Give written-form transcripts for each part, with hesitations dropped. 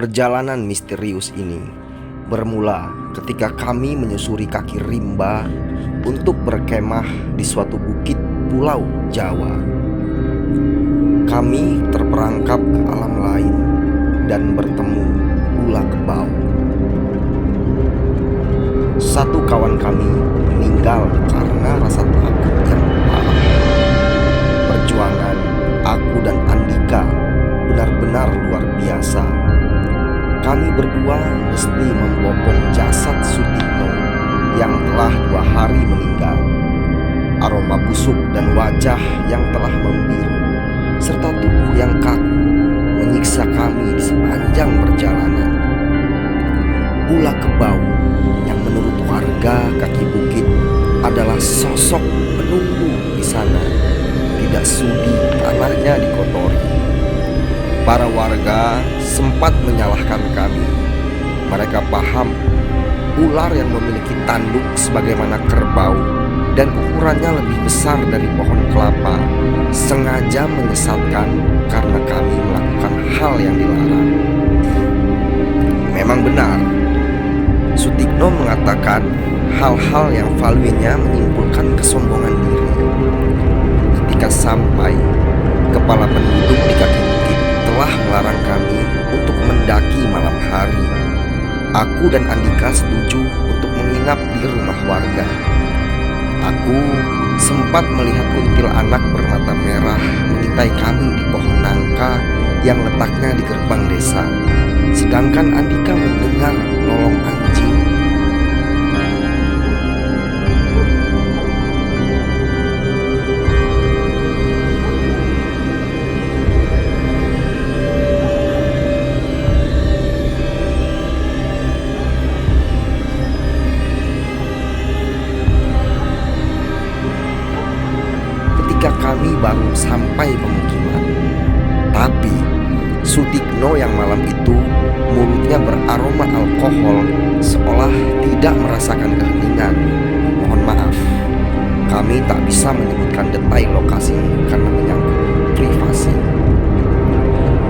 Perjalanan misterius ini bermula ketika kami menyusuri kaki rimba untuk berkemah di suatu bukit pulau Jawa. Kami terperangkap ke alam lain dan bertemu ulah kebau. Satu kawan kami meninggal karena rasa takut yang parah. Perjuangan aku dan Andika benar-benar luar biasa. Kami berdua mesti membopong jasad Sutikno yang telah 2 hari meninggal. Aroma busuk dan wajah yang telah membiru serta tubuh yang kaku menyiksa kami di sepanjang perjalanan. Ulah kebau yang menurut warga kaki bukit adalah sosok penunggu di sana, tidak sudi tanahnya dikotori. Para warga sempat menyalahkan kami. Mereka paham ular yang memiliki tanduk sebagaimana kerbau dan ukurannya lebih besar dari pohon kelapa sengaja menyesatkan karena kami melakukan hal yang dilarang. Memang benar, Sutikno mengatakan hal-hal yang valuenya menyimpulkan kesombongan diri. Ketika sampai, kepala penduduk di kaki bukit telah melarang kami untuk mendaki malam hari. Aku dan Andika setuju untuk menginap di rumah warga. Aku sempat melihat kuntilanak bermata merah mengintai kami di pohon nangka yang letaknya di gerbang desa. Sedangkan Andika mendengar lolong anjing. Ketika kami baru sampai pemukiman, tapi Sutikno yang malam itu mulutnya beraroma alkohol seolah tidak merasakan keheningan. Mohon maaf, kami tak bisa menyebutkan detail lokasi karena menyangkut privasi.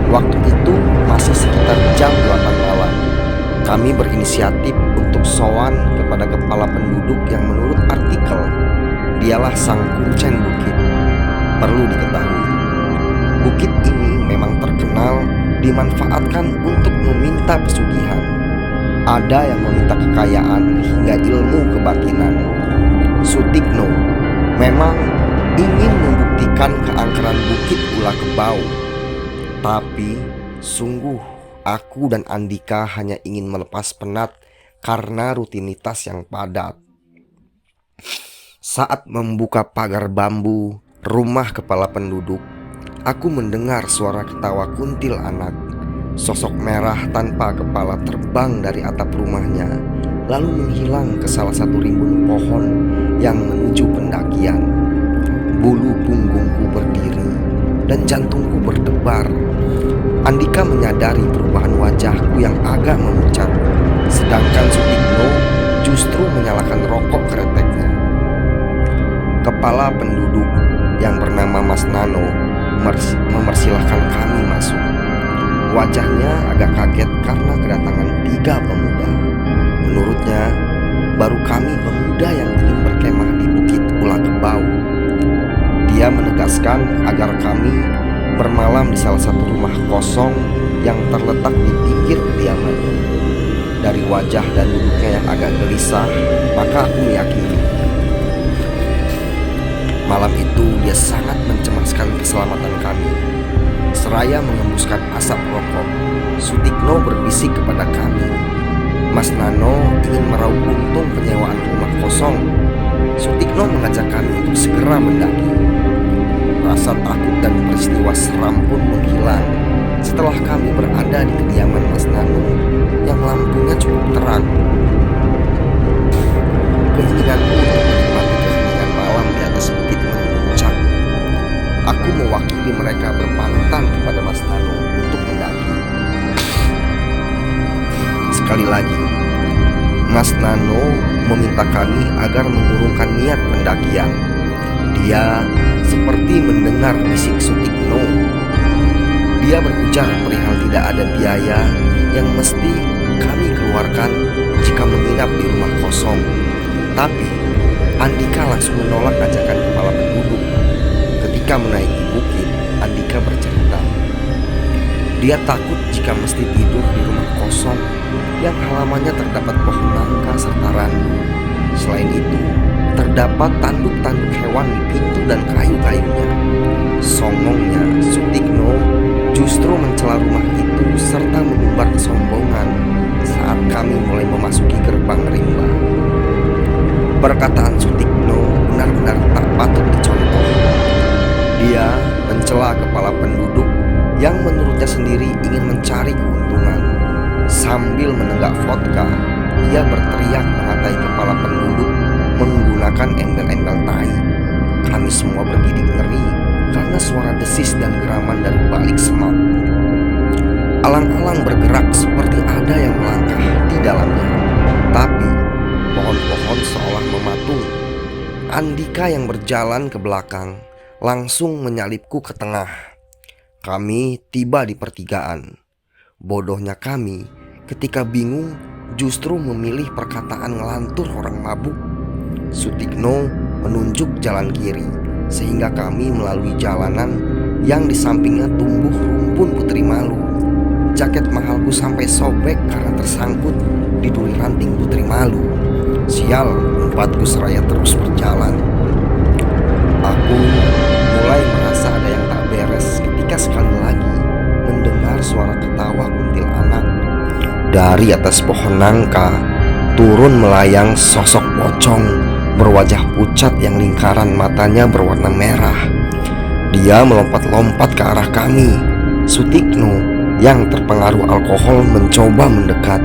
Waktu itu masih sekitar jam 8 malam. Kami berinisiatif untuk sowan kepada kepala penduduk yang menurut artikel dialah sang kuncen bukit. Perlu diketahui, bukit ini memang terkenal dimanfaatkan untuk meminta pesugihan. Ada yang meminta kekayaan hingga ilmu kebatinan. Sutikno memang ingin membuktikan keangkeran bukit ulah kebau. Tapi sungguh aku dan Andika hanya ingin melepas penat karena rutinitas yang padat. Saat membuka pagar bambu rumah kepala penduduk, aku mendengar suara ketawa kuntilanak. Sosok merah tanpa kepala terbang dari atap rumahnya, lalu menghilang ke salah satu rimbun pohon yang menuju pendakian. Bulu punggungku berdiri dan jantungku berdebar. Andika menyadari perubahan wajahku yang agak memucat, sedangkan Sutikno justru menyalakan rokok kreteknya. Kepala penduduk yang bernama Mas Nano mempersilahkan kami masuk. Wajahnya agak kaget karena kedatangan 3 pemuda. Menurutnya, baru kami pemuda yang ingin berkemah di bukit ulah kebau. Dia menegaskan agar kami bermalam di salah satu rumah kosong yang terletak di pinggir kediamannya. Dari wajah dan duduknya yang agak gelisah, maka aku meyakini malam itu dia sangat mencemaskan keselamatan kami. Seraya mengembuskan asap rokok, Sutikno berbisik kepada kami. Mas Nano ingin meraup untung penyewaan rumah kosong. Sutikno mengajak kami untuk segera mendaki. Rasa takut dan peristiwa seram pun menghilang setelah kami berada di kediaman Mas Nano yang lampunya cukup terang. Keinginanku untuk menikmati keheningan malam di atas bukit memuncak. Aku mewakili mereka berpantang kepada Mas Nano untuk mendaki. Sekali lagi, Mas Nano meminta kami agar mengurungkan niat pendakian. Dia seperti mendengar bisik Sutikno. Dia berujar perihal tidak ada biaya yang mesti kami keluarkan jika menginap di rumah kosong. Tapi Andika langsung menolak ajakan kepala penduduk. Ketika menaiki bukit, Andika bercerita, dia takut jika mesti tidur di rumah kosong yang halamannya terdapat pohon nangka serta randu. Selain itu, terdapat tanduk-tanduk hewan di pintu dan kayu-kayunya. Songongnya, Sutikno justru mencela rumah itu serta mengumbar kesombongan saat kami mulai memasuki gerbang rimba. Perkataan Sutikno benar-benar tak patut dicontoh. Dia mencela kepala penduduk yang menurutnya sendiri ingin mencari keuntungan. Sambil menenggak vodka, ia berteriak mengatai kepala penduduk menggunakan embel-embel tai. Kami semua bergidik ngeri karena suara desis dan geraman dari balik semak. Alang-alang bergerak seperti ada yang melangkah di dalamnya. Tapi pohon-pohon seolah mematung. Andika yang berjalan ke belakang langsung menyalipku ke tengah. Kami tiba di pertigaan. Bodohnya kami ketika bingung justru memilih perkataan ngelantur orang mabuk. Sutikno menunjuk jalan kiri sehingga kami melalui jalanan yang di sampingnya tumbuh rumpun putri malu. Jaket mahalku sampai sobek karena tersangkut di duri ranting putri malu. Sial, empatku seraya terus berjalan. Aku mulai merasa ada yang tak beres ketika sekali lagi mendengar suara ketawa kuntilanak. Dari atas pohon nangka turun melayang sosok pocong berwajah pucat yang lingkaran matanya berwarna merah. Dia melompat-lompat ke arah kami. Sutikno yang terpengaruh alkohol mencoba mendekat.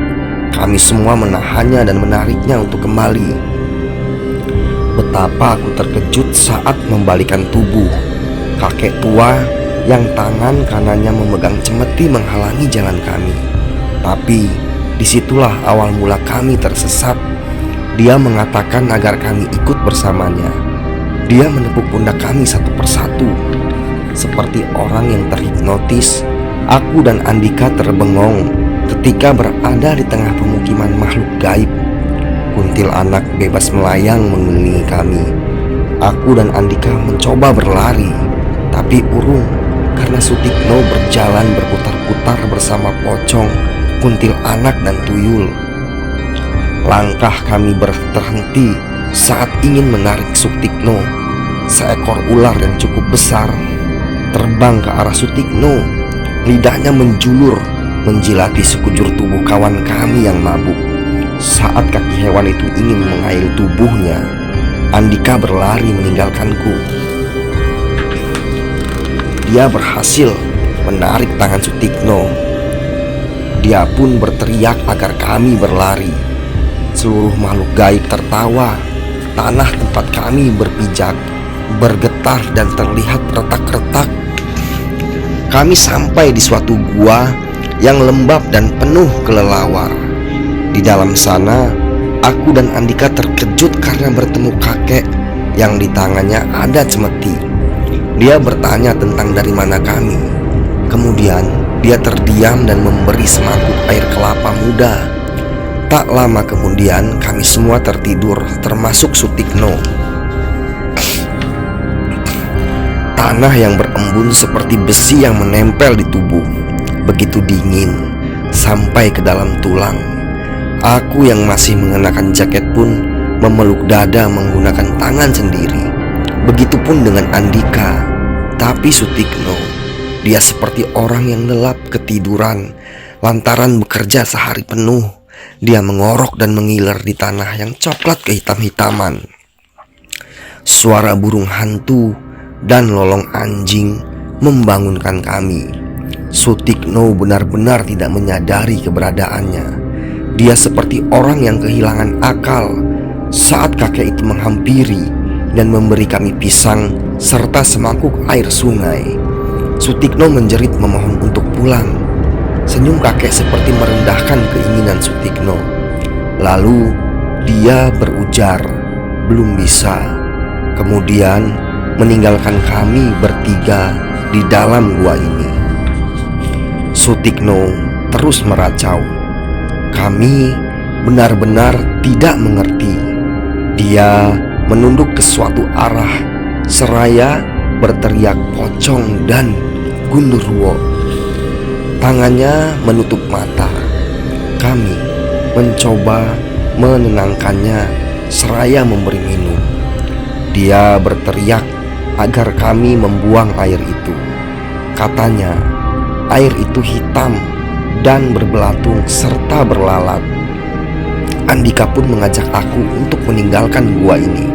Kami semua menahannya dan menariknya untuk kembali. Betapa aku terkejut saat membalikan tubuh. Kakek tua yang tangan kanannya memegang cemeti menghalangi jalan kami. Tapi disitulah awal mula kami tersesat. Dia mengatakan agar kami ikut bersamanya. Dia menepuk pundak kami satu persatu. Seperti orang yang terhipnotis, aku dan Andika terbengong ketika berada di tengah pemukiman makhluk gaib. Kuntilanak bebas melayang mengelilingi kami. Aku dan Andika mencoba berlari, tapi urung karena Sutikno berjalan berputar-putar bersama pocong, kuntilanak dan tuyul. Langkah kami berhenti saat ingin menarik Sutikno. Seekor ular yang cukup besar terbang ke arah Sutikno. Lidahnya menjulur menjilati sekujur tubuh kawan kami yang mabuk. Saat kaki hewan itu ingin mengaili tubuhnya, Andika berlari meninggalkanku. Dia berhasil menarik tangan Sutikno. Dia pun berteriak agar kami berlari. Seluruh makhluk gaib tertawa. Tanah tempat kami berpijak bergetar dan terlihat retak-retak. Kami sampai di suatu gua yang lembab dan penuh kelelawar. Di dalam sana, aku dan Andika terkejut karena bertemu kakek yang di tangannya ada cemeti. Dia bertanya tentang dari mana kami. Kemudian dia terdiam dan memberi semangkuk air kelapa muda. Tak lama kemudian kami semua tertidur, termasuk Sutikno. Tanah yang berembun seperti besi yang menempel di tubuh, begitu dingin sampai ke dalam tulang. Aku yang masih mengenakan jaket pun memeluk dada menggunakan tangan sendiri. Begitupun dengan Andika. Tapi Sutikno, dia seperti orang yang lelap ketiduran lantaran bekerja sehari penuh. Dia mengorok dan mengiler di tanah yang coklat kehitam-hitaman. Suara burung hantu dan lolong anjing membangunkan kami. Sutikno benar-benar tidak menyadari keberadaannya. Dia seperti orang yang kehilangan akal saat kakek itu menghampiri dan memberi kami pisang serta semangkuk air sungai. Sutikno menjerit memohon untuk pulang. Senyum kakek seperti merendahkan keinginan Sutikno. Lalu dia berujar, belum bisa. Kemudian meninggalkan kami bertiga di dalam gua ini. Sutikno terus meracau. Kami benar-benar tidak mengerti. Dia menunduk ke suatu arah seraya berteriak pocong dan gundurwo. Tangannya menutup mata. Kami mencoba menenangkannya seraya memberi minum. Dia berteriak agar kami membuang air itu. Katanya, air itu hitam dan berbelatung serta berlalat. Andika pun mengajak aku untuk meninggalkan gua ini.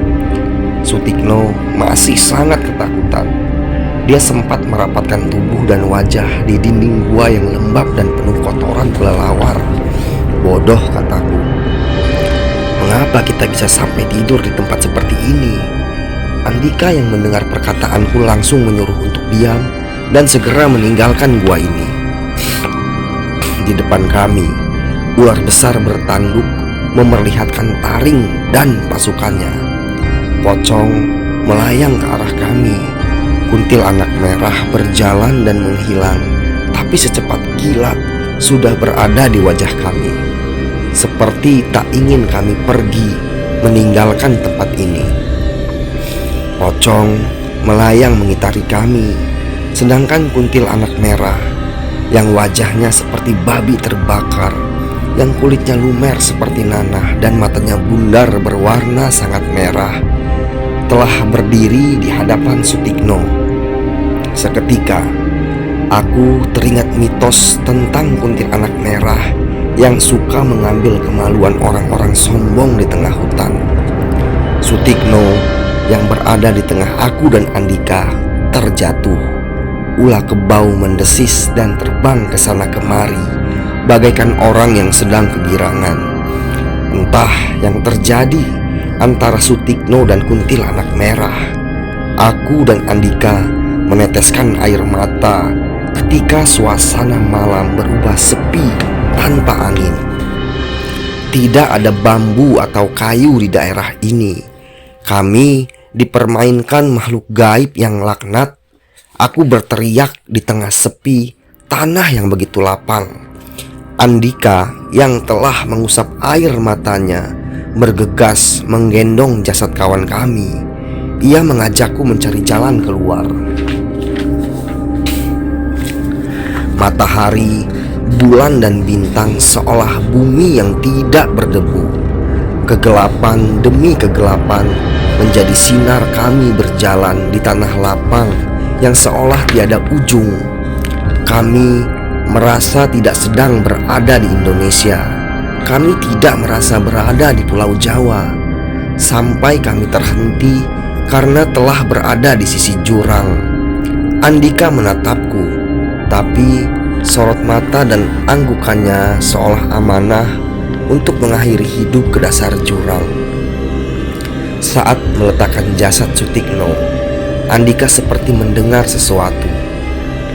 Sutikno masih sangat ketakutan. Dia sempat merapatkan tubuh dan wajah di dinding gua yang lembab dan penuh kotoran kelelawar. Bodoh, kataku. Mengapa kita bisa sampai tidur di tempat seperti ini? Andika yang mendengar perkataanku langsung menyuruh untuk diam dan segera meninggalkan gua ini. Di depan kami, ular besar bertanduk memperlihatkan taring dan pasukannya. Pocong melayang ke arah kami. Kuntilanak merah berjalan dan menghilang, tapi secepat kilat sudah berada di wajah kami. Seperti tak ingin kami pergi meninggalkan tempat ini. Pocong melayang mengitari kami, sedangkan kuntilanak merah yang wajahnya seperti babi terbakar, yang kulitnya lumer seperti nanah dan matanya bundar berwarna sangat merah, telah berdiri di hadapan Sutikno. Seketika aku teringat mitos tentang kuntilanak merah yang suka mengambil kemaluan orang-orang sombong di tengah hutan. Sutikno yang berada di tengah aku dan Andika terjatuh. Ulah kebau mendesis dan terbang ke sana kemari bagaikan orang yang sedang kegirangan. Entah yang terjadi antara Sutikno dan kuntilanak merah. Aku dan Andika meneteskan air mata ketika suasana malam berubah sepi tanpa angin. Tidak ada bambu atau kayu di daerah ini. Kami dipermainkan makhluk gaib yang laknat. Aku berteriak di tengah sepi tanah yang begitu lapang. Andika yang telah mengusap air matanya bergegas menggendong jasad kawan kami. Ia mengajakku mencari jalan keluar. Matahari, bulan dan bintang seolah bumi yang tidak berdebu. Kegelapan demi kegelapan menjadi sinar kami berjalan di tanah lapang yang seolah tiada ujung. Kami merasa tidak sedang berada di Indonesia. Kami tidak merasa berada di Pulau Jawa. Sampai kami terhenti karena telah berada di sisi jurang. Andika menatapku, tapi sorot mata dan anggukannya seolah amanah untuk mengakhiri hidup ke dasar jurang. Saat meletakkan jasad Sutikno, Andika seperti mendengar sesuatu.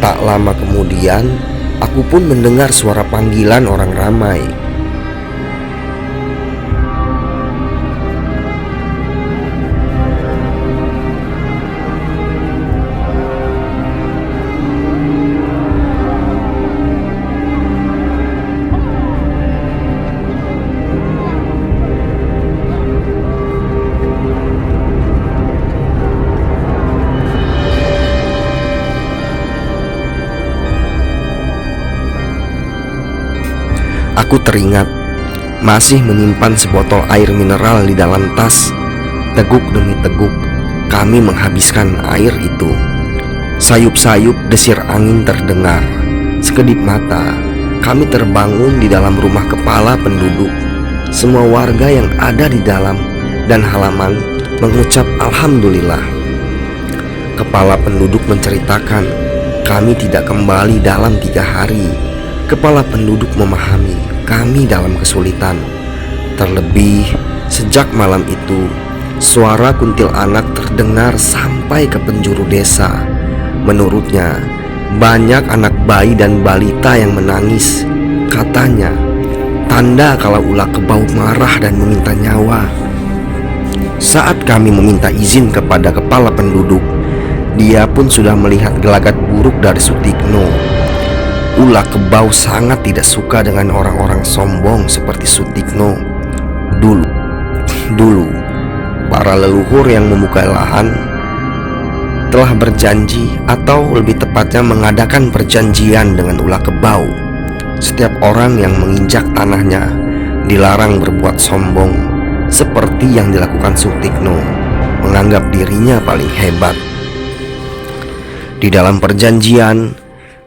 Tak lama kemudian, aku pun mendengar suara panggilan orang ramai. Aku teringat masih menyimpan sebotol air mineral di dalam tas. Teguk demi teguk kami menghabiskan air itu. Sayup-sayup desir angin terdengar. Sekedip mata kami terbangun di dalam rumah kepala penduduk. Semua warga yang ada di dalam dan halaman mengucap alhamdulillah. Kepala penduduk menceritakan kami tidak kembali dalam 3 hari. Kepala penduduk memahami kami dalam kesulitan. Terlebih sejak malam itu, suara kuntilanak terdengar sampai ke penjuru desa. Menurutnya, banyak anak bayi dan balita yang menangis. Katanya, tanda kalau ulah kebau marah dan meminta nyawa. Saat kami meminta izin kepada kepala penduduk, dia pun sudah melihat gelagat buruk dari Sutikno. Ula Kebau sangat tidak suka dengan orang-orang sombong seperti Sutikno. Dulu, para leluhur yang membuka lahan telah berjanji, atau lebih tepatnya mengadakan perjanjian dengan Ula Kebau. Setiap orang yang menginjak tanahnya dilarang berbuat sombong, seperti yang dilakukan Sutikno, menganggap dirinya paling hebat. Di dalam perjanjian,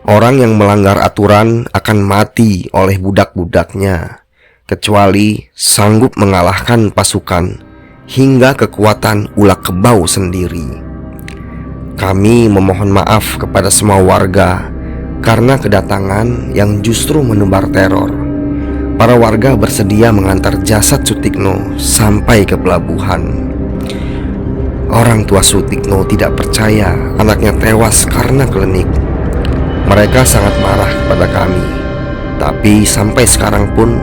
orang yang melanggar aturan akan mati oleh budak-budaknya, kecuali sanggup mengalahkan pasukan hingga kekuatan Ula Kebau sendiri. Kami memohon maaf kepada semua warga karena kedatangan yang justru menebar teror. Para warga bersedia mengantar jasad Sutikno sampai ke pelabuhan. Orang tua Sutikno tidak percaya anaknya tewas karena klinik. Mereka sangat marah kepada kami. Tapi sampai sekarang pun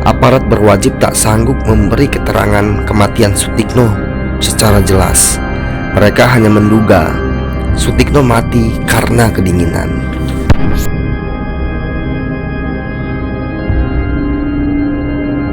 aparat berwajib tak sanggup memberi keterangan kematian Sutikno secara jelas. Mereka hanya menduga Sutikno mati karena kedinginan.